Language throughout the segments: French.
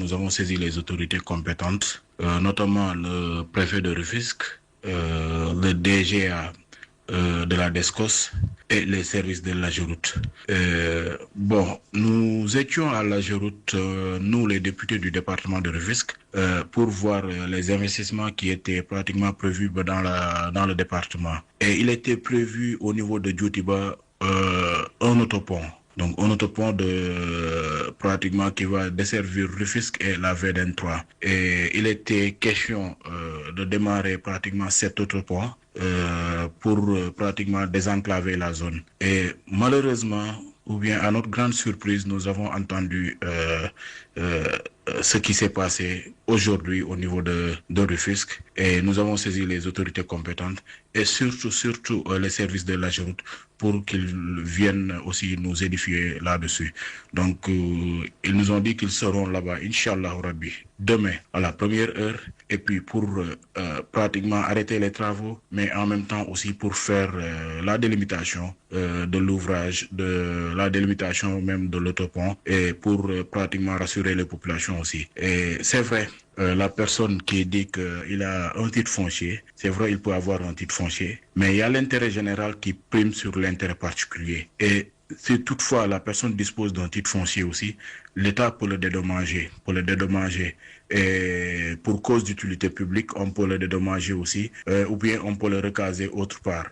nous avons saisi les autorités compétentes, notamment le préfet de Rufisque, le DGA de la DESCOS et les services de l'AGEROUTE. Nous étions à l'AGEROUTE, nous les députés du département de Rufisque, pour voir les investissements qui étaient pratiquement prévus dans le département. Et il était prévu au niveau de Djoutiba un autopont. Donc un autopont pratiquement qui va desservir Rufisque et la VDN3. Et il était question de démarrer pratiquement cet autopont pour pratiquement désenclaver la zone. Et malheureusement, ou bien à notre grande surprise, nous avons entendu ce qui s'est passé aujourd'hui au niveau de Rufisque, et nous avons saisi les autorités compétentes et surtout les services de l'AGEROUTE pour qu'ils viennent aussi nous édifier là-dessus. Donc, ils nous ont dit qu'ils seront là-bas, Inch'Allah Rabbi, demain à la première heure, et puis pour pratiquement arrêter les travaux, mais en même temps aussi pour faire la délimitation de l'ouvrage, la délimitation même de l'autopont, et pour pratiquement rassurer les populations aussi. Et c'est vrai, la personne qui dit qu'il a un titre foncier, c'est vrai, il peut avoir un titre foncier, mais il y a l'intérêt général qui prime sur l'intérêt particulier. Et si toutefois la personne dispose d'un titre foncier aussi, l'État peut le dédommager. Et pour cause d'utilité publique, on peut le dédommager aussi, ou bien on peut le recaser autre part.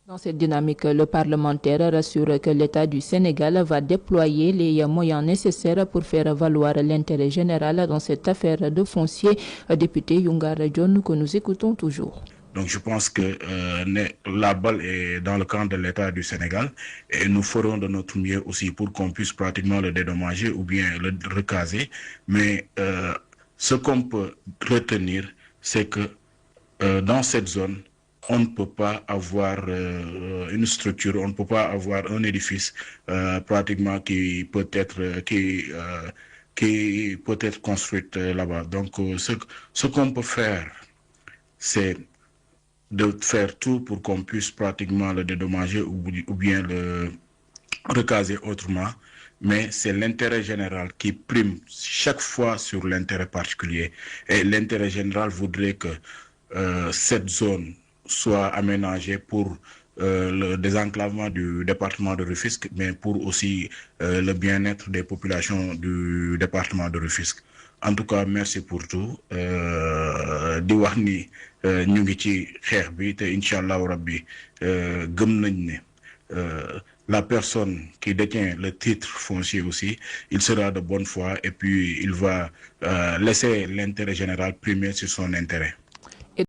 Dans cette dynamique, le parlementaire rassure que l'État du Sénégal va déployer les moyens nécessaires pour faire valoir l'intérêt général dans cette affaire de foncier. Député Youngara John, que nous écoutons toujours. Donc je pense que la balle est dans le camp de l'État du Sénégal, et nous ferons de notre mieux aussi pour qu'on puisse pratiquement le dédommager ou bien le recaser. Mais ce qu'on peut retenir, c'est que dans cette zone, on ne peut pas avoir une structure, on ne peut pas avoir un édifice pratiquement qui peut être construit là-bas. Donc ce qu'on peut faire, c'est de faire tout pour qu'on puisse pratiquement le dédommager ou bien le recaser autrement. Mais c'est l'intérêt général qui prime chaque fois sur l'intérêt particulier. Et l'intérêt général voudrait que cette zone soit aménagée pour le désenclavement du département de Rufisque, mais pour aussi le bien-être des populations du département de Rufisque. En tout cas, merci pour tout. Di wax ni ñu ngi ci xeex bi te Inch'Allah Rabbi gëm nañ ne la personne qui détient le titre foncier aussi, il sera de bonne foi, et puis il va laisser l'intérêt général primer sur son intérêt.